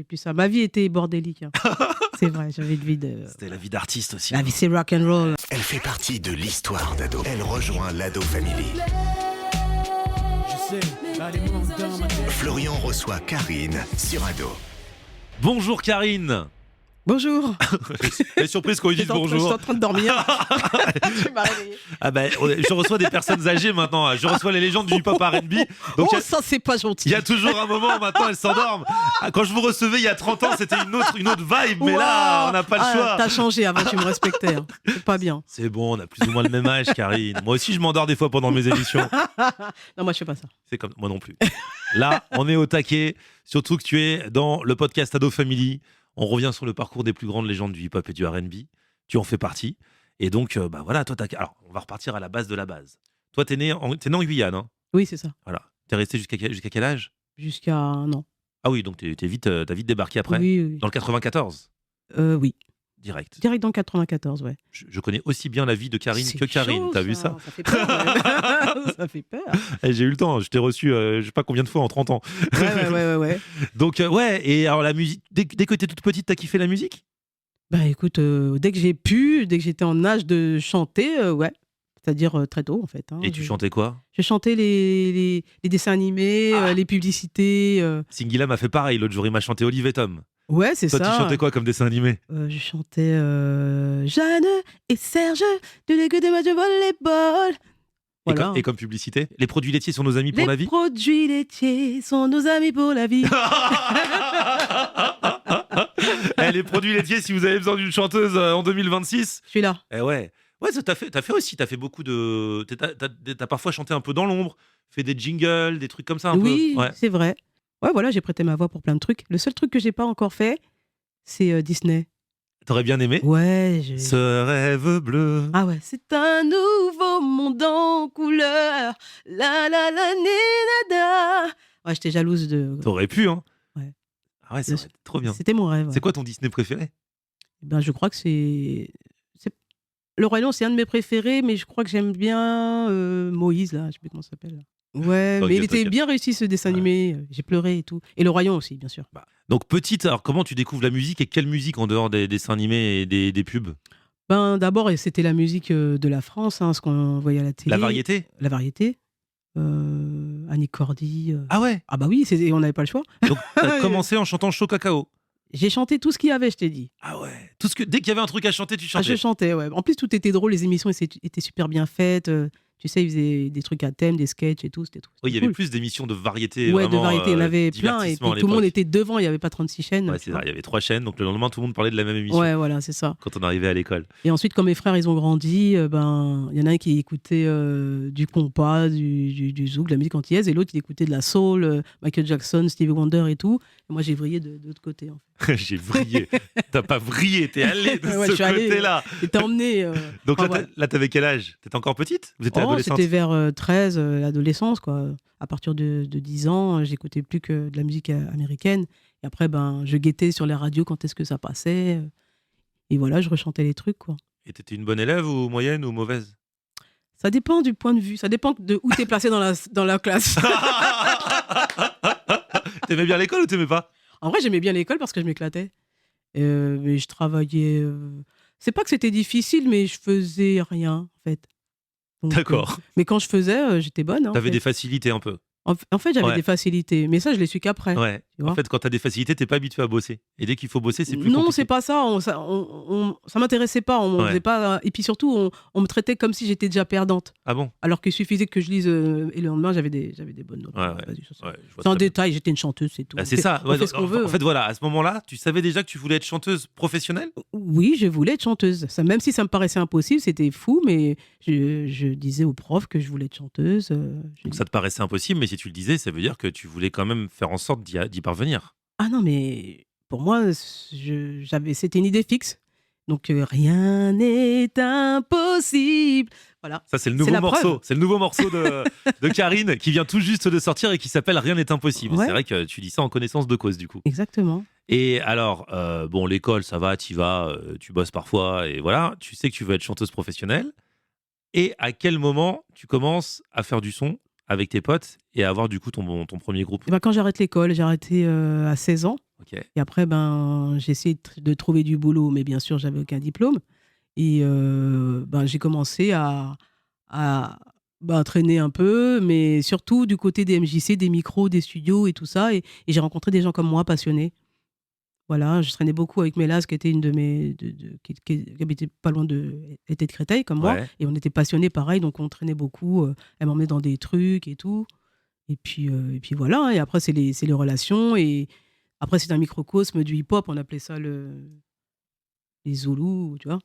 Et puis ça, ma vie était bordélique. Hein. C'est vrai, j'avais une vie de... C'était la vie d'artiste aussi. La vie, c'est rock and roll. Elle fait partie de l'histoire d'Ado. Elle rejoint l'Ado Family. Je sais, là, les moments dans ma tête. Florian reçoit Karine sur Ado. Bonjour Karine. Bonjour. La surprise qu'on lui dise Je suis bonjour. en train de dormir. Tu m'as réveillée. Ah ben, je reçois des personnes âgées maintenant. Je reçois les légendes du hip-hop R&B. Donc Oh, ça, c'est pas gentil. il y a toujours un moment maintenant elles s'endorment. Quand je vous recevais il y a 30 ans, c'était une autre vibe. Mais là, on n'a pas le choix. T'as changé, avant tu me respectais. Hein. C'est pas bien. C'est bon, on a plus ou moins le même âge, Karine. Moi aussi, je m'endors des fois pendant mes émissions. Non, moi je fais pas ça. C'est comme moi non plus. Là, on est au taquet. Surtout que tu es dans le podcast Ado Family. On revient sur le parcours des plus grandes légendes du hip-hop et du R&B. Tu en fais partie. Et donc, bah voilà, toi, alors, on va repartir à la base de la base. Toi, t'es né en Guyane, hein. Oui, c'est ça. Voilà. T'es resté jusqu'à quel âge? Jusqu'à un an. Ah oui, donc t'as vite débarqué après. Oui. Dans le 94, Oui. direct. Direct dans le 94, ouais. Je connais aussi bien la vie de Karine C'est que Karine. chaud, T'as vu ça? Ça fait peur. Ouais. Ça fait peur. J'ai eu le temps. Je t'ai reçu, je sais pas combien de fois en 30 ans. Ouais. Donc, ouais. Et alors, la musique, dès que t'étais toute petite, t'as kiffé la musique? Bah écoute, dès que j'étais en âge de chanter, ouais. C'est-à-dire très tôt, en fait. Hein. Et tu chantais quoi? Je chantais les dessins animés, les publicités. Singila m'a fait pareil. L'autre jour, il m'a chanté Olive et Tom. Ouais, c'est Toi, ça. tu chantais quoi comme dessin animé? Je chantais Jeanne et Serge de l'école de match de volleyball. Voilà. Et comme publicité? Les produits laitiers sont nos amis pour la vie? Les produits laitiers sont nos amis pour la vie. Les produits laitiers, si vous avez besoin d'une chanteuse en 2026. Je suis là. Eh ouais. Ouais, ça, t'as fait aussi. T'as fait beaucoup de. T'as parfois chanté un peu dans l'ombre, fait des jingles, des trucs comme ça un Oui, peu. Ouais. c'est vrai. Ouais, voilà, j'ai prêté ma voix pour plein de trucs. Le seul truc que j'ai pas encore fait, c'est Disney. T'aurais bien aimé? Ouais. Ce rêve bleu. Ah ouais, c'est un nouveau monde en couleur. La ni nada. Ouais, j'étais jalouse de. T'aurais pu, hein? Ouais. Ah ouais, ça aurait été trop bien. C'était mon rêve. C'est quoi ton Disney préféré? Ben, je crois que c'est. Le Roi Lion, c'est un de mes préférés, mais je crois que j'aime bien Moïse, là. Je sais plus comment ça s'appelle. Ouais, mais il était bien réussi ce dessin animé. J'ai pleuré et tout. Et le Roi Lion aussi, bien sûr. Donc, petite, alors comment tu découvres la musique et quelle musique en dehors des dessins animés et des pubs? Ben, d'abord, c'était la musique de la France, hein, ce qu'on voyait à la télé. La variété? La variété. Annick Cordy. Ah ouais? Ah bah oui, on n'avait pas le choix. Donc, t'as commencé en chantant Chaud Cacao? J'ai chanté tout ce qu'il y avait, je t'ai dit. Ah ouais. Dès qu'il y avait un truc à chanter, tu chantais? Je chantais, ouais. En plus, tout était drôle, les émissions étaient super bien faites. Tu sais, ils faisaient des trucs à thème, des sketchs et tout. C'était Oui, il y cool. avait plus d'émissions de variété. Ouais, vraiment, de variété, il y en avait plein. Et puis, divertissement à tout le monde l'époque. était devant, il n'y avait pas 36 chaînes. Ouais, tu c'est vois. ça, il y avait 3 chaînes, donc le lendemain, tout le monde parlait de la même émission. Ouais, voilà, c'est ça. Quand on arrivait à l'école. Et ensuite, quand mes frères, ils ont grandi, ben, il y en a un qui écoutait du compas, du zouk, de la musique antillaise, et l'autre, il écoutait de la soul, Michael Jackson, Stevie Wonder et tout. Et moi, j'ai vrillé de l'autre côté. En fait. J'ai vrillé. T'as pas vrillé, t'es allé de Ouais, ce je suis allée, côté-là. J'étais emmenée. Donc enfin, là, là, t'avais quel âge? T'étais encore petite? Vous étiez Oh, adolescente? c'était vers 13, l'adolescence, quoi. À partir de 10 ans, j'écoutais plus que de la musique américaine. Et après, ben, je guettais sur les radios quand est-ce que ça passait. Et voilà, je rechantais les trucs, quoi. Et t'étais une bonne élève ou moyenne ou mauvaise? Ça dépend du point de vue. Ça dépend de où t'es placé dans la classe. T'aimais bien l'école ou t'aimais pas? En vrai, j'aimais bien l'école parce que je m'éclatais. Mais je travaillais... C'est pas que c'était difficile, mais je faisais rien, en fait. Donc, D'accord. mais quand je faisais, j'étais bonne. Hein, T'avais des facilités un peu. En fait, j'avais Ouais. des facilités. Mais ça, je l'ai su qu'après. Ouais. Tu vois. En fait, quand t'as des facilités, t'es pas habitué à bosser. Et dès qu'il faut bosser, c'est plus Non, compliqué. c'est pas ça. Ça m'intéressait pas. On Ouais. faisait pas. Et puis surtout, on me traitait comme si j'étais déjà perdante. Ah bon? Alors qu'il suffisait que je lise et le lendemain, j'avais des bonnes notes. Ouais. Vas-y, ça, Ouais, je vois c'est en très bien. détail. J'étais une chanteuse, c'est tout. Bah, c'est ça. On Ouais, fait ce qu'on veut. en fait, voilà, à ce moment-là, tu savais déjà que tu voulais être chanteuse professionnelle? Oui, je voulais être chanteuse. Ça, même si ça me paraissait impossible, c'était fou, mais je disais aux profs que je voulais être chanteuse. Donc ça te paraissait impossible, mais si tu le disais, ça veut dire que tu voulais quand même faire en sorte d'y parvenir. Ah non, mais pour moi, c'était une idée fixe. Donc rien n'est impossible. Voilà. Ça, c'est le C'est nouveau la morceau. preuve. C'est le nouveau morceau de Karine qui vient tout juste de sortir et qui s'appelle Rien n'est impossible. Ouais. C'est vrai que tu dis ça en connaissance de cause, du coup. Exactement. Et alors, bon, l'école, ça va, t'y vas, tu bosses parfois, et voilà. Tu sais que tu veux être chanteuse professionnelle. Et à quel moment tu commences à faire du son avec tes potes et à avoir du coup ton premier groupe? Et ben, quand j'arrête l'école, j'ai arrêté à 16 ans. Ok. Et après, j'ai essayé de trouver du boulot, mais bien sûr, j'avais aucun diplôme. Et j'ai commencé à traîner un peu, mais surtout du côté des MJC, des micros, des studios et tout ça. Et j'ai rencontré des gens comme moi, passionnés. Voilà, je traînais beaucoup avec Mélas, qui était une de mes. Qui habitait pas loin elle était de Créteil, comme moi. Ouais. Et on était passionnés pareil, donc on traînait beaucoup. Elle m'emmenait dans des trucs et tout. Et puis voilà, hein. Et après, c'est les relations. Et après, c'est un microcosme du hip-hop. On appelait ça les Zoulous, tu vois.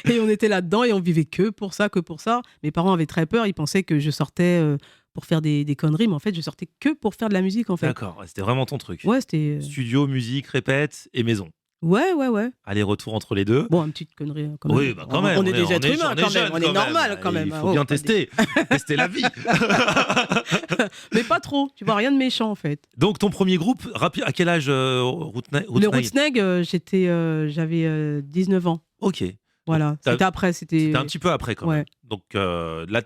Et on était là-dedans et on vivait que pour ça, que pour ça. Mes parents avaient très peur. Ils pensaient que je sortais pour faire des conneries. Mais en fait, je sortais que pour faire de la musique, en fait. D'accord, ouais, c'était vraiment ton truc. Ouais, c'était... Studio, musique, répète et maison. Ouais. Aller-retour entre les deux. Bon, une petite connerie quand même. Oui, quand même. On est des êtres humains quand même. On est normal quand même. Il faut bien tester. Tester la vie. Mais pas trop. Tu vois, rien de méchant en fait. Donc, ton premier groupe, à quel âge Le Rootsnag, j'avais 19 ans. Ok. Voilà. C'était après. C'était un petit peu après quand même. Ouais. Donc là,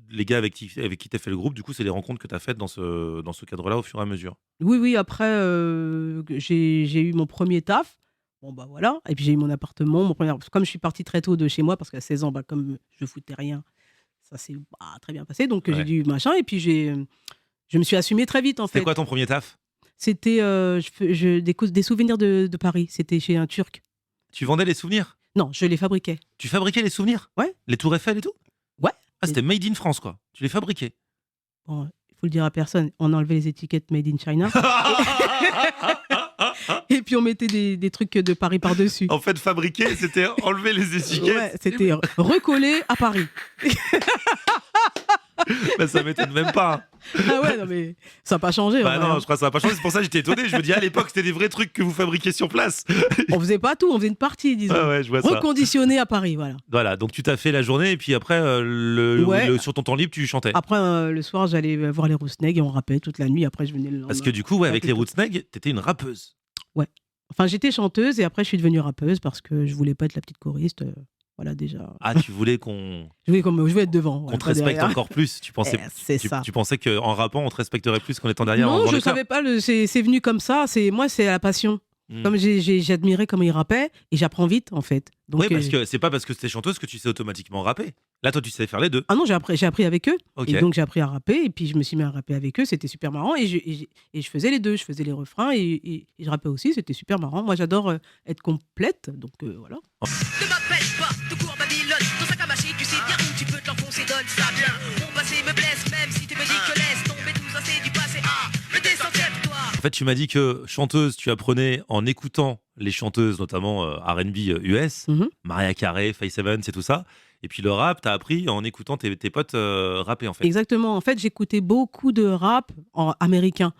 les gars avec qui tu as fait le groupe, du coup, c'est les rencontres que tu as faites dans ce cadre-là au fur et à mesure. Oui. Après, j'ai eu mon premier taf. Bon, voilà. Et puis j'ai eu mon appartement. Comme je suis partie très tôt de chez moi, parce qu'à 16 ans, comme je foutais rien, ça s'est très bien passé. Donc j'ai dû machin. Et puis je me suis assumée très vite en fait. C'était quoi ton premier taf? C'était des souvenirs de Paris. C'était chez un Turc. Tu vendais les souvenirs? Non, je les fabriquais. Tu fabriquais les souvenirs? Ouais. Les Tours Eiffel et tout? Ouais. Ah, c'était made in France, quoi. Tu les fabriquais? Bon, il faut le dire à personne. On enlevait les étiquettes made in China. Et puis on mettait des trucs de Paris par-dessus. En fait, fabriquer, c'était enlever les étiquettes. Ouais, c'était recoller à Paris. Bah, ça m'étonne même pas. Ah ouais, non mais ça n'a pas changé. Bah non, je crois que ça n'a pas changé. C'est pour ça que j'étais étonné. Je me dis, à l'époque, c'était des vrais trucs que vous fabriquiez sur place. On faisait pas tout, on faisait une partie, disons. Ah ouais, je vois ça. Reconditionné à Paris, voilà. Voilà, donc tu t'as fait la journée et puis après, sur ton temps libre, tu chantais. Après, le soir, j'allais voir les Rootsnag et on rappait toute la nuit. Après, je venais le lendemain. Parce que du coup, avec les Rootsnag, t'étais une rappeuse. Ouais. Enfin, j'étais chanteuse et après, je suis devenue rappeuse parce que je voulais pas être la petite choriste. Voilà, déjà. Ah, tu voulais qu'on. Je voulais être devant. Qu'on te respecte encore plus. Tu pensais, tu pensais qu'en rappant, on te respecterait plus qu'en étant derrière. Non, je savais pas. C'est venu comme ça. Moi, c'est la passion. Comme j'admirais comment il rappait et j'apprends vite en fait. Donc, oui, parce que c'est pas parce que t'es chanteuse que tu sais automatiquement rapper. Là, toi, tu sais faire les deux. Ah non, j'ai appris avec eux. Okay. Et donc j'ai appris à rapper et puis je me suis mis à rapper avec eux. C'était super marrant et je faisais les deux. Je faisais les refrains et je rappais aussi. C'était super marrant. Moi, j'adore être complète. Donc voilà. Ne m'appelle pas de cours Babylone. Ton sac à mâcher, tu sais bien où tu peux te l'enfoncer, donne ça bien. Mon passé me blesse, même si tu me dis que laisse tomber tout ça, c'est du passé. Le descentième, toi. En fait, tu m'as dit que chanteuse, tu apprenais en écoutant les chanteuses, notamment R&B US, Mariah Carey, Faith Evans et tout ça. Et puis le rap, t'as appris en écoutant tes potes rapper, en fait. Exactement. En fait, j'écoutais beaucoup de rap américain.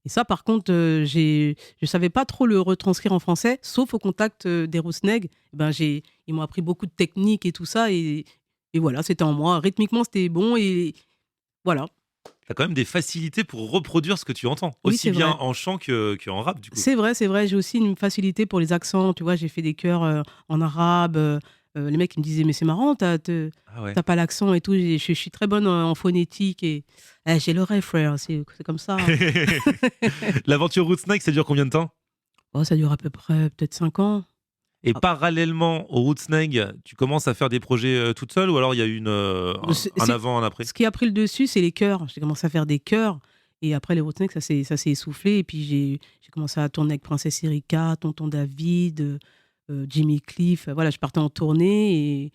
Et ça, par contre, je savais pas trop le retranscrire en français, sauf au contact des Rootsnag. Ils m'ont appris beaucoup de techniques et tout ça. Et voilà, c'était en moi. Rythmiquement, c'était bon. Et voilà. T'as quand même des facilités pour reproduire ce que tu entends, oui, aussi bien vrai. en chant qu'en rap, du coup. C'est vrai. J'ai aussi une facilité pour les accents. Tu vois, j'ai fait des chœurs en arabe. Les mecs ils me disaient, mais c'est marrant, t'as pas l'accent et tout. Je suis très bonne en phonétique et j'ai l'oreille, frère. C'est comme ça. L'aventure Rootsnag, ça dure combien de temps? Ça dure à peu près peut-être 5 ans. Et parallèlement au Rootsnag, tu commences à faire des projets toute seule ou alors il y a eu un avant, un après? Ce qui a pris le dessus, c'est les chœurs. J'ai commencé à faire des chœurs et après les Rootsnag, ça s'est essoufflé. Et puis j'ai commencé à tourner avec Princesse Erika, Tonton David, Jimmy Cliff. Voilà, je partais en tournée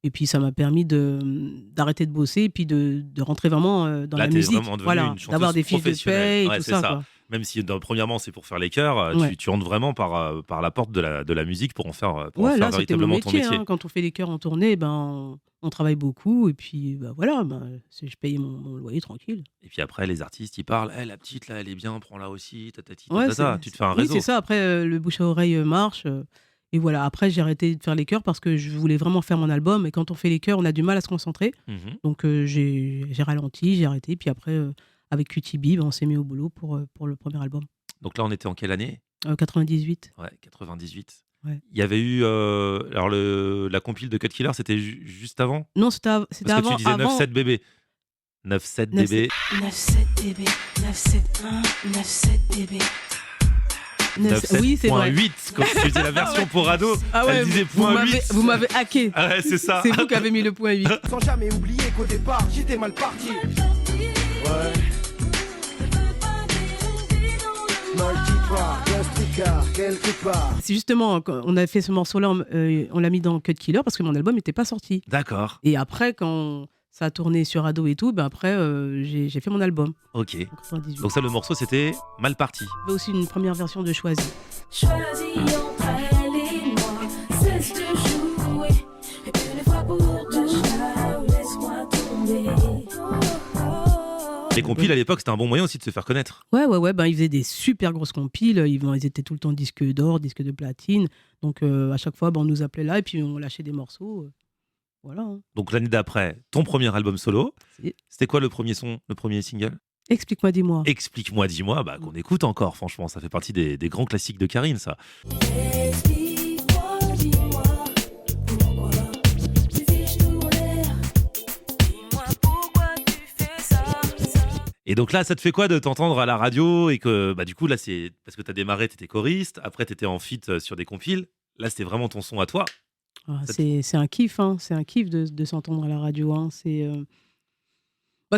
et puis ça m'a permis d'arrêter de bosser et puis de rentrer vraiment dans la musique. Voilà, d'avoir des fiches de paie et tout ça. Quoi. Même si premièrement c'est pour faire les chœurs, tu rentres vraiment par la porte de la musique pour en faire, là, véritablement ton métier. Quand on fait les chœurs en tournée, on travaille beaucoup et puis voilà, je payais mon loyer tranquille. Et puis après les artistes ils parlent, la petite là elle est bien, prends-la aussi, tatati, ouais, tu te fais un réseau. Oui c'est ça, après le bouche à oreille marche et voilà, après j'ai arrêté de faire les chœurs parce que je voulais vraiment faire mon album et quand on fait les chœurs on a du mal à se concentrer, donc j'ai ralenti, j'ai arrêté, puis après avec QTB on s'est mis au boulot pour le premier album. Donc là on était en quelle année? 98. Ouais, 98. Ouais. Il y avait eu alors la compile de Cut Killer, c'était juste avant? Non, c'était avant. Parce que tu disais 9-7 bébés. 9,7 dB. 9,7 dB, 9,7,1, 9,7 dB. Oui, c'est vrai. 9,7.8 quand tu faisais la version pour ado, Ah ouais, elle disait vous point 8. vous m'avez hacké. Ah ouais, c'est ça. C'est vous qui avez mis le point 8. Sans jamais oublier qu'au départ, j'étais mal parti. Ouais. Mal dit pas, un tricard, quelque part. C'est justement, quand on a fait ce morceau-là, on l'a mis dans Cut Killer parce que mon album n'était pas sorti. D'accord. Et après, quand ça a tourné sur Ado et tout, ben après, j'ai fait mon album Ok. en 98. Donc ça, le morceau, c'était Mal parti. Il y avait aussi une première version de Choisi. Choisis entre elle et moi, cesse de jouer. Une fois pour toutes, laisse-moi tomber. Les compiles à l'époque, c'était un bon moyen aussi de se faire connaître. Ouais, ben ils faisaient des super grosses compiles, ils étaient tout le temps disque d'or, disque de platine. Donc à chaque fois, ben, on nous appelait là et puis on lâchait des morceaux. Voilà. Hein. Donc l'année d'après, ton premier album solo, c'était quoi le premier son, le premier single? Explique-moi, dis-moi. Explique-moi, dis-moi, bah, qu'on écoute encore, franchement, ça fait partie des grands classiques de Karine, ça. Explique-moi, dis-moi, pourquoi tu fiches tout en l'air. Dis-moi pourquoi tu fais ça. Et donc là, ça te fait quoi de t'entendre à la radio et que, bah, du coup, là, c'est parce que t'as démarré, t'étais choriste, après t'étais en feat sur des compiles, là, c'était vraiment ton son à toi. Ah, c'est un kiff, hein. C'est un kiff de s'entendre à la radio. Hein. C'est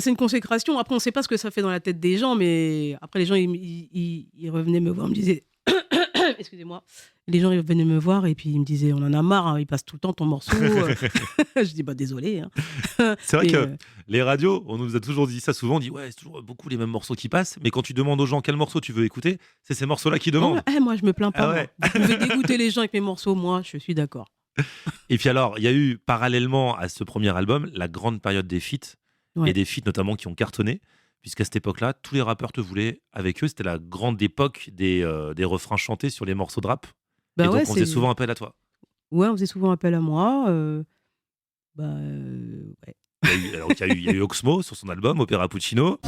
une consécration. Après, on ne sait pas ce que ça fait dans la tête des gens, mais après, les gens, ils revenaient me voir, me disaient... Excusez-moi. Les gens, ils venaient me voir et puis ils me disaient, on en a marre, hein, il passe tout le temps ton morceau. Je dis, bah désolé. Hein. C'est vrai Et, que les radios, on nous a toujours dit ça souvent, on dit ouais, c'est toujours beaucoup les mêmes morceaux qui passent, mais quand tu demandes aux gens quel morceau tu veux écouter, c'est ces morceaux-là qui demandent. moi, je me plains pas. Ah ouais. Moi. Vous pouvez dégoûter les gens avec mes morceaux, moi, je suis d'accord. Et puis alors, il y a eu parallèlement à ce premier album la grande période des feats, Ouais. et des feats notamment qui ont cartonné, puisqu'à cette époque-là, tous les rappeurs te voulaient avec eux. C'était la grande époque des refrains chantés sur les morceaux de rap. Bah et donc ouais, on faisait souvent appel à toi. Ouais, on faisait souvent appel à moi. Ouais. Il y a eu Oxmo sur son album Opéra Puccino.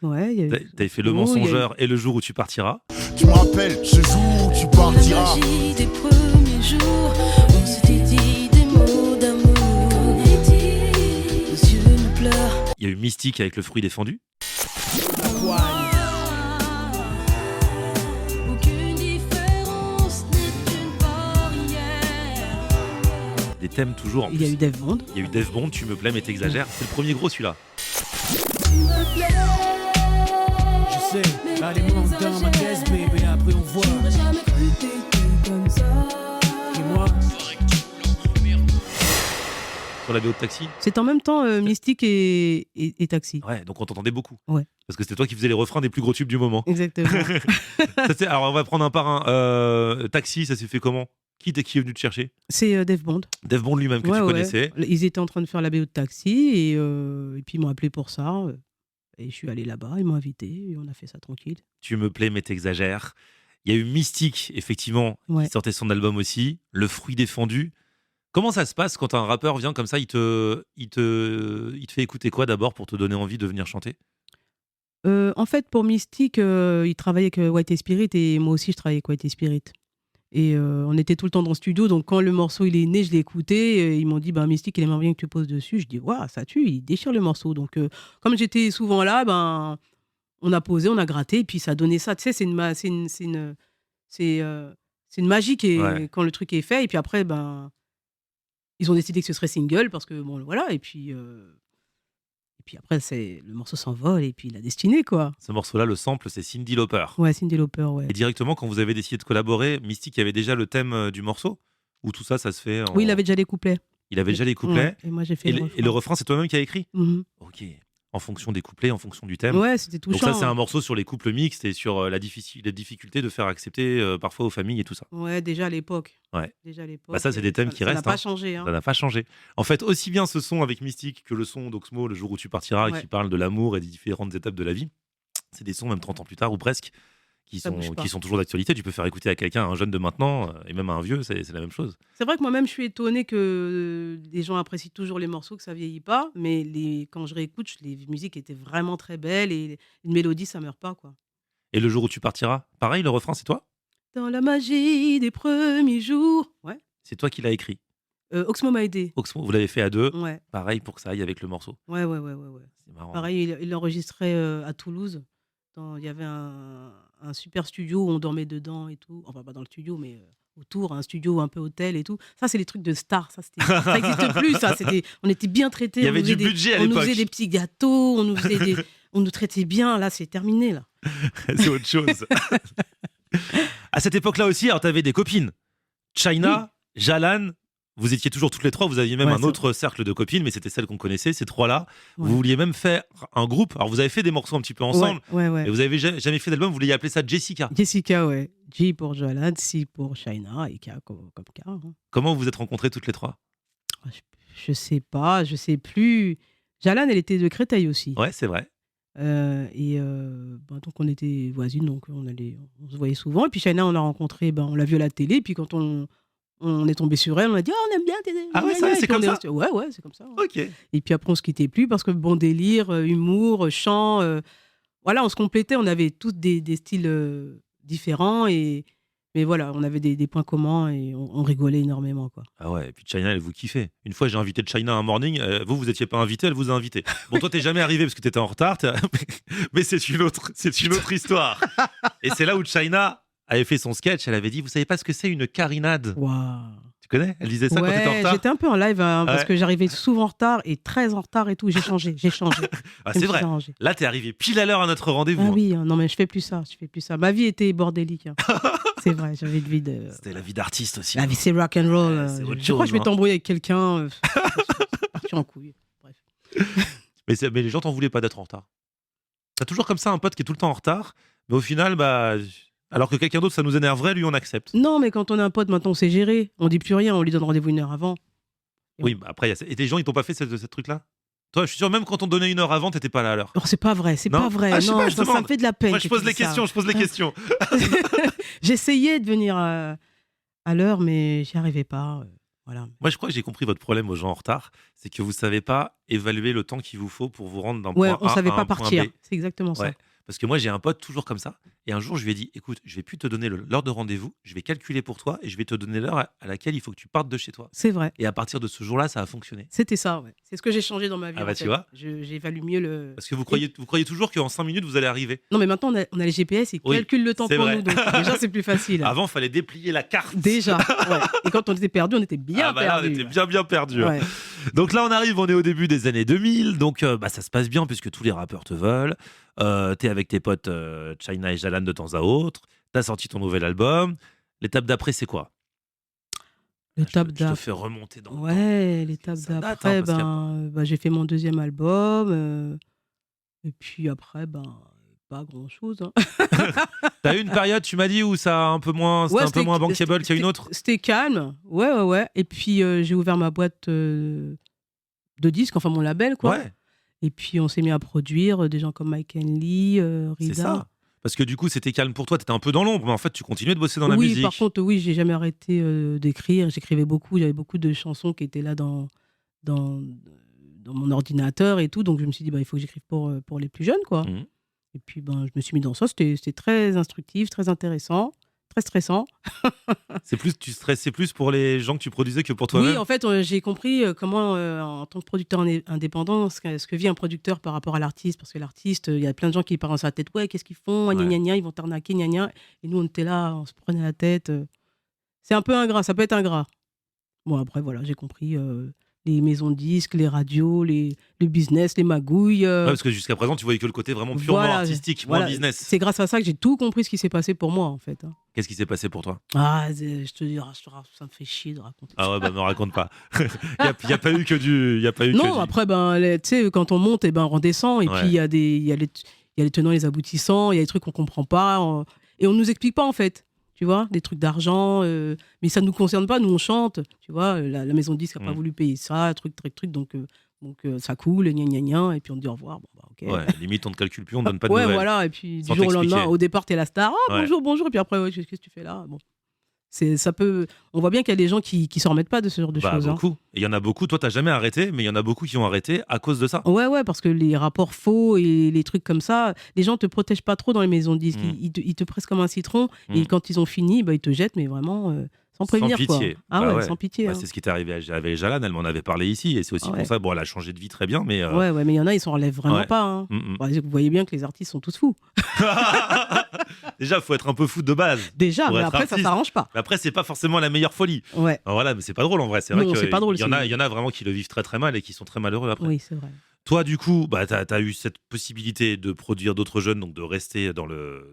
Ouais, il y a eu- T'avais fait Le Oh, Mensongeur et Le Jour où tu partiras. Tu me rappelles ce jour où tu Dans la partiras. magie des premiers jours, on s'était dit des mots d'amour. Nos yeux nous pleurent. Il y a eu Mystique avec Le Fruit défendu. Aucune différence n'est une barrière. Des thèmes toujours. En il y a plus. eu Dave Bond. Il y a eu Dave Bond, Tu me plais mais t'exagères. C'est le premier gros celui-là. Tu me plais. Je sais, là les mots dans ma tête, baby, après on voit. J'aurais jamais cru que t'étais comme ça. Et moi, Sur la vidéo de Taxi. C'est en même temps Mystique et Taxi. Ouais, donc on t'entendait beaucoup. Ouais. Parce que c'était toi qui faisais les refrains des plus gros tubes du moment. Exactement. Alors on va prendre un par un. Taxi, ça s'est fait comment? Qui est venu te chercher? C'est Dave Bond. Dave Bond lui-même que Ouais, tu ouais. connaissais. Ils étaient en train de faire la BO de Taxi et puis ils m'ont appelé pour ça. Et je suis allé là-bas, ils m'ont invité et on a fait ça tranquille. Tu me plais mais t'exagères. Il y a eu Mystique, effectivement, Ouais. qui sortait son album aussi. Le Fruit défendu. Comment ça se passe quand un rappeur vient comme ça, il te fait écouter quoi d'abord pour te donner envie de venir chanter? En fait, pour Mystique, il travaillait avec White et Spirit et moi aussi je travaillais avec White et Spirit. Et on était tout le temps dans le studio, donc quand le morceau il est né, je l'ai écouté. Et ils m'ont dit Mystique, il aimerait bien que tu poses dessus. Je dis waouh, ça tue, il déchire le morceau. Donc comme j'étais souvent là, on a posé, on a gratté, et puis ça a donné ça. Tu sais, c'est une magie Ouais. quand le truc est fait. Et puis après, ils ont décidé que ce serait single parce que bon voilà. Et puis après, le morceau s'envole et puis la destinée quoi. Ce morceau-là, le sample, c'est Cyndi Lauper. Ouais, Cyndi Lauper, ouais. Et directement, quand vous avez décidé de collaborer, Mystique, il y avait déjà le thème du morceau? Ou tout ça, ça se fait Oui, il avait déjà les couplets. Il avait déjà les couplets. Ouais, et moi j'ai fait Et le refrain, c'est toi-même qui as écrit? Mhm. Ok. En fonction des couplets, en fonction du thème. Ouais, c'était touchant. Donc ça, c'est un morceau sur les couples mixtes et sur la difficulté de faire accepter parfois aux familles et tout ça. Ouais, déjà à l'époque. Ouais. Déjà à l'époque. Bah ça, c'est des thèmes qui Ça restent, n'a pas hein. changé. Hein. Ça n'a pas changé. En fait, aussi bien ce son avec Mystique que le son d'Oxmo, Le Jour où tu partiras, Ouais. qui parle de l'amour et des différentes étapes de la vie, c'est des sons, même 30 ans plus tard ou presque, Ça bouge pas. qui sont toujours d'actualité. Tu peux faire écouter à quelqu'un, à un jeune de maintenant, et même à un vieux, c'est la même chose. C'est vrai que moi-même, je suis étonnée que les gens apprécient toujours les morceaux, que ça vieillit pas. Mais quand je réécoute, les musiques étaient vraiment très belles et une mélodie, ça meurt pas, quoi. Et Le Jour où tu partiras, pareil, le refrain, c'est toi? Dans la magie des premiers jours. Ouais. C'est toi qui l'as écrit. Oxmo m'a aidé. Oxmo, vous l'avez fait à deux. Ouais. Pareil pour que ça aille avec le morceau. Ouais. C'est marrant. Pareil, il enregistrait à Toulouse. Il y avait un super studio où on dormait dedans et tout. Enfin, pas dans le studio, mais autour, un studio un peu hôtel et tout. Ça, c'est les trucs de stars. Ça n'existe plus, ça. On était bien traités. Il y avait du budget à l'époque. On nous faisait des petits gâteaux, on nous traitait bien. Là, c'est terminé, là. C'est autre chose. À cette époque-là aussi, alors tu avais des copines. China, Jalan, vous étiez toujours toutes les trois. Vous aviez même un autre cercle de copines, mais c'était celles qu'on connaissait, ces trois-là. Ouais. Vous vouliez même faire un groupe. Alors vous avez fait des morceaux un petit peu ensemble. Ouais. Et vous avez jamais fait d'album, vous vouliez appeler ça Jessica. Jessica, ouais. J pour Jalan, C pour China et K comme K. Hein. Comment vous vous êtes rencontrés toutes les trois? Je sais pas, je sais plus. Jalan, elle était de Créteil aussi. Ouais, c'est vrai. Donc on était voisines, donc on se voyait souvent. Et puis China, on l'a rencontrée, on l'a vue à la télé. Et puis quand on est tombé sur elle, on a dit on aime bien tes. Ah ouais, c'est comme ça. Ouais, c'est comme ça. Ouais. Ok. Et puis après, on se quittait plus parce que bon délire, humour, chant, voilà, on se complétait. On avait tous des styles différents mais voilà, on avait des points communs et on rigolait énormément, quoi. Ah ouais, et puis China, elle vous kiffait. Une fois, j'ai invité China un morning. Vous étiez pas invité, elle vous a invité. Bon, toi, t'es jamais arrivé parce que t'étais en retard. Mais c'est une autre histoire. Et c'est là où China avait fait son sketch. Elle avait dit, vous savez pas ce que c'est une carinade? Waouh. Tu connais? Elle disait ça quand t'étais en retard. J'étais un peu en live parce que j'arrivais souvent en retard et très en retard et tout. J'ai changé. Ah, c'est vrai. Là, t'es arrivé pile à l'heure à notre rendez-vous. Ah oui, non mais je fais plus ça. Ma vie était bordélique. Hein. C'est vrai, j'avais une vie de. C'était la vie d'artiste aussi. La vie, c'est rock and roll. C'est autre je crois que je vais chose, t'embrouiller avec quelqu'un. C'est parti en couille. Bref. Mais les gens t'en voulaient pas d'être en retard. T'as toujours comme ça un pote qui est tout le temps en retard, mais au final, alors que quelqu'un d'autre, ça nous énerverait, lui, on accepte. Non, mais quand on a un pote, maintenant, on sait gérer. On dit plus rien, on lui donne rendez-vous 1 heure avant. Oui, après, et les gens, ils t'ont pas fait ce truc-là? Toi, je suis sûr, même quand on donnait 1 heure avant, t'étais pas là à l'heure. Oh, c'est pas vrai, Non pas vrai. Ah, je sais non, pas, je ça demande. me fait de la peine. Moi, je pose les questions. J'essayais de venir à l'heure, mais j'y arrivais pas. Voilà. Moi, je crois que j'ai compris votre problème aux gens en retard, c'est que vous savez pas évaluer le temps qu'il vous faut pour vous rendre d'un Ouais, point on A savait à pas un point partir. B. C'est exactement ça. Ouais. Parce que moi, j'ai un pote toujours comme ça. Et un jour, je lui ai dit, écoute, je vais plus te donner l'heure de rendez-vous, je vais calculer pour toi et je vais te donner l'heure à laquelle il faut que tu partes de chez toi. C'est vrai. Et à partir de ce jour-là, ça a fonctionné. C'était ça, ouais. C'est ce que j'ai changé dans ma vie. Ah bah, en tu fait. vois. J'évalue mieux le. Parce que vous croyez toujours qu'en 5 minutes, vous allez arriver. Non, mais maintenant, on a les GPS, ils Oui, calculent le temps c'est pour vrai. nous. Donc, déjà, c'est plus facile. Avant, il fallait déplier la carte. Déjà. Ouais. Et quand on était perdu, on était bien Ah bah là, on perdu. était bien perdus. Ouais. Donc là, on est au début des années 2000. Donc ça se passe bien puisque tous les rappeurs te veulent. T'es avec tes potes China et Jalan de temps à autre. T'as sorti ton nouvel album. L'étape d'après, c'est quoi? L'étape Je te d'après. fais remonter dans le temps. Ouais, l'étape Ça date, d'après, hein, parce j'ai fait mon 2e album. Et puis après, pas grand-chose. Hein. T'as eu une période, tu m'as dit, où ça a un peu moins, c'était Ouais, un peu moins bankable. Il y a une autre? C'était calme. Ouais. Et puis, j'ai ouvert ma boîte de disques, enfin mon label, quoi. Ouais, Et puis, on s'est mis à produire des gens comme Mike Henley, c'est Rida. ça. Parce que du coup, c'était calme pour toi. T'étais un peu dans l'ombre, mais en fait, tu continuais de bosser dans la Oui, musique. par contre, oui, j'ai jamais arrêté d'écrire. J'écrivais beaucoup. J'avais beaucoup de chansons qui étaient là dans mon ordinateur et tout. Donc, je me suis dit, il faut que j'écrive pour les plus jeunes, quoi. Mhm. Et puis, je me suis mis dans ça. C'était très instructif, très intéressant, très stressant. Tu stressais plus pour les gens que tu produisais que pour toi-même? Oui, en fait, j'ai compris comment, en tant que producteur indépendant, ce que vit un producteur par rapport à l'artiste. Parce que l'artiste, il y a plein de gens qui parlent dans sa tête. Ouais, qu'est-ce qu'ils font? Ouais. Gna, gna, gna, ils vont t'arnaquer, gna, gna. Et nous, on était là, on se prenait la tête. C'est un peu ingrat, ça peut être ingrat. Bon, après, voilà, j'ai compris les maisons de disques, les radios, le business, les magouilles. Ouais, parce que jusqu'à présent, tu voyais que le côté vraiment purement Voilà, artistique, voilà. moins business. C'est grâce à ça que j'ai tout compris ce qui s'est passé pour moi, en fait. Hein. Qu'est-ce qui s'est passé pour toi? Ah, je te dis, ça me fait chier de raconter. Ah ouais, me raconte pas. Il n'y a pas eu que du. Non, après, tu sais, quand on monte, on redescend. Et Ouais. puis, il y a les tenants et les aboutissants. Il y a des trucs qu'on comprend pas. Et on nous explique pas, en fait. Tu vois, des trucs d'argent. Mais ça nous concerne pas. Nous, on chante. Tu vois, la maison de disque n'a pas voulu payer ça. Truc. Donc, ça coule, gna gna gna. Et puis, on dit au revoir. Bon, ok. Ouais, limite, on ne calcule plus, on ne donne pas de Ouais, nouvelles. voilà. Et puis, Sans du jour au t'expliquer. lendemain, au départ, t'es la star. Ah, Ouais. bonjour. Et puis après, qu'est-ce que tu fais là? Bon. On voit bien qu'il y a des gens qui s'en remettent pas de ce genre de choses. Hein. Beaucoup. Et il y en a beaucoup. Toi, t'as jamais arrêté, mais il y en a beaucoup qui ont arrêté à cause de ça. Ouais, parce que les rapports faux et les trucs comme ça, les gens te protègent pas trop dans les maisons de disques. Ils te pressent comme un citron et quand ils ont fini, ils te jettent, mais vraiment sans prévenir, sans pitié. quoi. Ah Bah ouais, ouais. sans pitié. Bah, hein. c'est ce qui est arrivé avec Jalan, elle m'en avait parlé ici, et c'est aussi Ah pour ouais. ça, bon, elle a changé de vie très bien, mais... Ouais, mais il y en a, ils s'en relèvent vraiment Ouais. pas. Hein. Mm, Bon, vous voyez bien que les artistes sont tous fous. Déjà, il faut être un peu fou de base. Déjà, Pour mais être après, ça artiste. s'arrange pas. Mais après, c'est pas forcément la meilleure folie. Ouais, Alors voilà, mais c'est pas drôle en vrai. C'est vrai Non, que c'est pas drôle, il y en a vraiment qui le vivent très très mal et qui sont très malheureux après. oui, c'est vrai. Toi, du coup, bah, t'as eu cette possibilité de produire d'autres jeunes, donc de rester dans le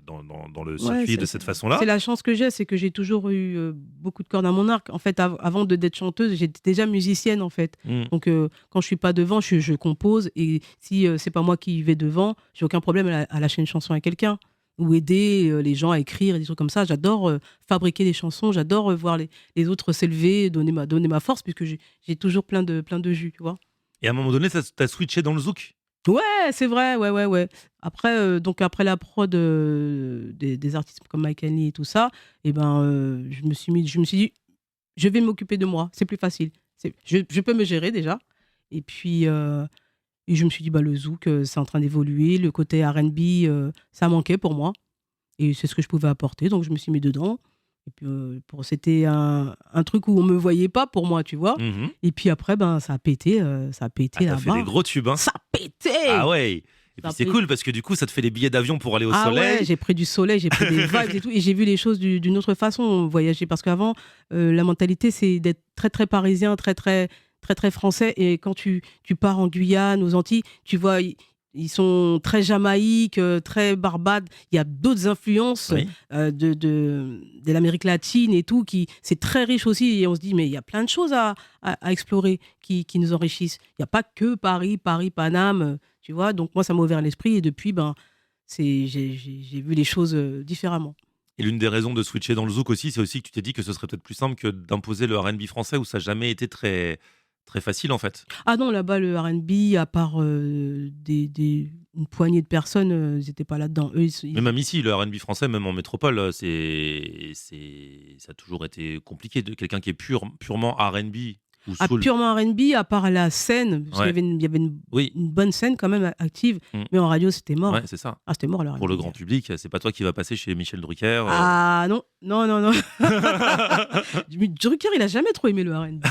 circuit Ouais, de cette façon-là. C'est la chance que j'ai, c'est que j'ai toujours eu beaucoup de cordes à mon arc. En fait, avant d'être chanteuse, j'étais déjà musicienne, en fait. Mm. Donc, quand je suis pas devant, je compose. Et si c'est pas moi qui vais devant, j'ai aucun problème à lâcher une chanson à quelqu'un ou aider les gens à écrire, des trucs comme ça. J'adore fabriquer des chansons, j'adore voir les autres s'élever, donner ma force, puisque j'ai toujours plein de jus, tu vois. Et à un moment donné, t'as switché dans le zouk. Ouais, c'est vrai, ouais. Après, donc après la prod des artistes comme Mike Henley et tout ça, et ben, je me suis dit, je vais m'occuper de moi, c'est plus facile. Je peux me gérer déjà. Et puis, et je me suis dit, bah, le zouk, c'est en train d'évoluer, le côté R&B, ça manquait pour moi. Et c'est ce que je pouvais apporter, donc je me suis mis dedans. Et puis, c'était un truc où on me voyait pas pour moi, tu vois. Mhm. Et puis après, ben, ça a pété Ah, t'as là-bas. fait des gros tubes, hein. Ça a pété. Ah ouais. Et puis Ça c'est fait- cool parce que du coup, ça te fait des billets d'avion pour aller au Ah soleil. ouais, j'ai pris du soleil, j'ai pris des vibes et tout, et j'ai vu les choses d'une autre façon, voyager. Parce qu'avant, la mentalité, c'est d'être très très parisien, très très très très français. Et quand tu pars en Guyane, aux Antilles, tu vois, ils sont très jamaïques, très barbades. Il y a d'autres influences Oui. de l'Amérique latine et tout, c'est très riche aussi. Et on se dit, mais il y a plein de choses à explorer qui nous enrichissent. Il n'y a pas que Paris, Paname, tu vois. Donc moi, ça m'a ouvert l'esprit et depuis, ben, j'ai vu les choses différemment. Et l'une des raisons de switcher dans le zouk aussi, c'est aussi que tu t'es dit que ce serait peut-être plus simple que d'imposer le R&B français où ça n'a jamais été très, très facile en fait. Ah non, là-bas, le R&B, à part une poignée de personnes, ils n'étaient pas là-dedans. Eux, Mais même ici, le R&B français, même en métropole, ça a toujours été compliqué. Quelqu'un qui est purement R&B ou Ah, soul. purement R&B, à part la scène, parce Ouais. qu'il y avait une Oui, bonne scène quand même active, Mm. mais en radio, c'était mort. ouais, c'est ça. Ah, c'était mort, le Pour le R&B. grand public, c'est pas toi qui vas passer chez Michel Drucker. Ah non. Drucker, il a jamais trop aimé le R&B.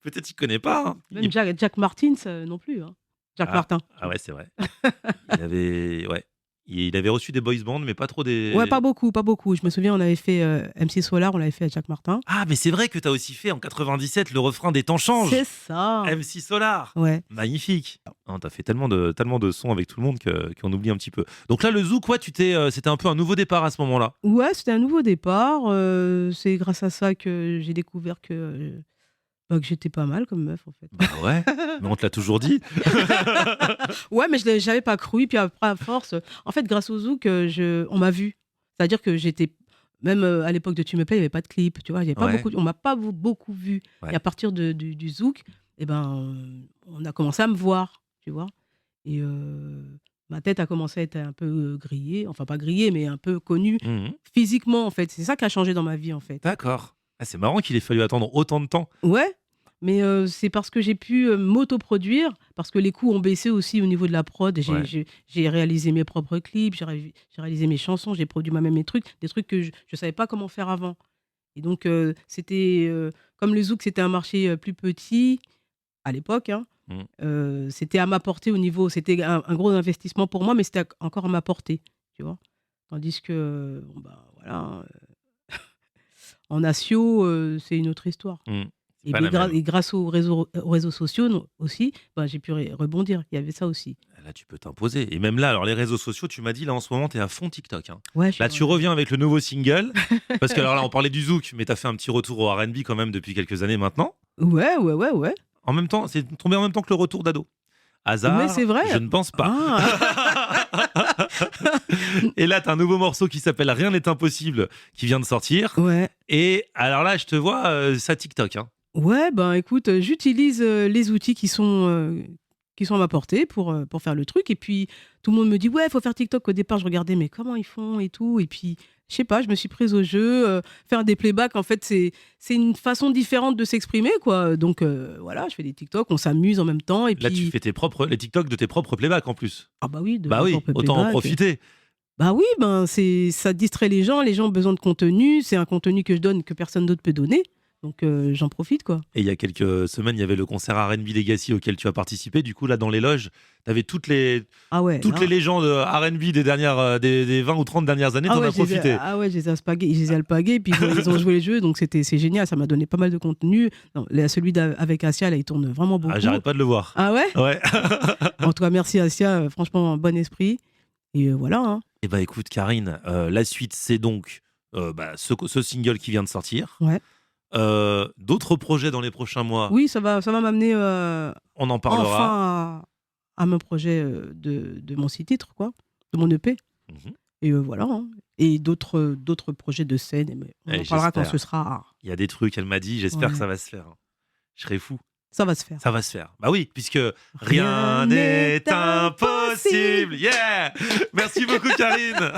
Peut-être qu'il connaît pas. Hein. Même Jack Martin, non plus. Hein. Jack Martin. Ah ouais, c'est vrai. Il avait reçu des boys bands, mais pas trop des. Ouais, pas beaucoup. Je me souviens, on avait fait MC Solar, on l'avait fait à Jack Martin. Ah, mais c'est vrai que t'as aussi fait en 97 le refrain des temps changent. C'est ça. MC Solar. Ouais. Magnifique. Oh, t'as fait tellement de sons avec tout le monde qu'on oublie un petit peu. Donc là, le zouk, ouais, c'était un peu un nouveau départ à ce moment-là. Ouais, c'était un nouveau départ. C'est grâce à ça que j'ai découvert que j'étais pas mal comme meuf, en fait. Bah ouais, mais on te l'a toujours dit. Ouais, mais j'avais pas cru. Puis après, à force, en fait, grâce au zouk, on m'a vu. C'est-à-dire que j'étais. Même à l'époque de Tu me plais, il n'y avait pas de clip. Tu vois, il y avait pas Ouais. on m'a pas beaucoup vu. Ouais. Et à partir du zouk, eh ben, on a commencé à me voir. Tu vois. Et ma tête a commencé à être un peu grillée. Enfin, pas grillée, mais un peu connue Mhm. physiquement, en fait. C'est ça qui a changé dans ma vie, en fait. D'accord. Ah, c'est marrant qu'il ait fallu attendre autant de temps. Ouais, mais c'est parce que j'ai pu m'autoproduire, parce que les coûts ont baissé aussi au niveau de la prod. J'ai réalisé mes propres clips, j'ai réalisé mes chansons, j'ai produit moi-même mes trucs, des trucs que je ne savais pas comment faire avant. Et donc, c'était comme le zouk, c'était un marché plus petit à l'époque. Hein, c'était à ma portée au niveau, c'était un gros investissement pour moi, mais c'était encore à ma portée, tu vois. Tandis que, bon, bah, voilà. En Asio, c'est une autre histoire. C'est pas la même. Et grâce aux réseaux sociaux aussi, j'ai pu rebondir. Il y avait ça aussi. Là, tu peux t'imposer. Et même là, alors les réseaux sociaux, tu m'as dit, là, en ce moment, t'es à fond TikTok. Hein. Ouais, Là, tu reviens avec le nouveau single. Parce que, alors là, on parlait du zouk, mais t'as fait un petit retour au R&B quand même depuis quelques années maintenant. Ouais. En même temps, c'est tombé en même temps que le retour d'Ado. Hasard, Mais c'est vrai. je ne pense pas. Ah. Et là, t'as un nouveau morceau qui s'appelle Rien n'est impossible qui vient de sortir. Ouais. Et alors là, je te vois, ça TikTok. Hein. Ouais, écoute, j'utilise les outils qui sont à ma portée pour faire le truc. Et puis, tout le monde me dit, ouais, il faut faire TikTok. Au départ, je regardais, mais comment ils font et tout. Et puis, je sais pas, je me suis prise au jeu. Faire des playbacks, en fait, c'est une façon différente de s'exprimer, quoi. Donc, voilà, je fais des TikTok, on s'amuse en même temps. Et Là, puis... tu fais les TikTok de tes propres playbacks en plus. Ah bah oui, Bah oui, propres autant en playbacks. profiter. Bah oui, ça distrait les gens ont besoin de contenu, c'est un contenu que je donne que personne d'autre peut donner, donc j'en profite quoi. Et il y a quelques semaines, il y avait le concert R&B Legacy auquel tu as participé. Du coup, là, dans les loges, tu avais toutes les légendes R&B des 20 ou 30 dernières années, t'en as profité. Je les ai alpagués, puis ils ont joué les jeux, donc c'est génial, ça m'a donné pas mal de contenu. Non, celui avec Asia, là, il tourne vraiment beaucoup. Ah, j'arrête pas de le voir. Ah ouais? Ouais. En tout cas, merci Asia, franchement, bon esprit. Et voilà. Hein. Eh bah écoute, Karine, la suite, c'est donc ce single qui vient de sortir. Ouais. D'autres projets dans les prochains mois. Oui, ça va m'amener on en parlera. Enfin à mon projet de mon 6 titres, quoi, de mon EP. Et voilà. Hein. Et d'autres projets de scène. Mais on en parlera quand ce sera. Il y a des trucs, elle m'a dit, j'espère que ça va se faire. Je serais fou. Ça va se faire. Ça va se faire. Bah oui, puisque rien n'est impossible. Yeah. Merci beaucoup, Karine.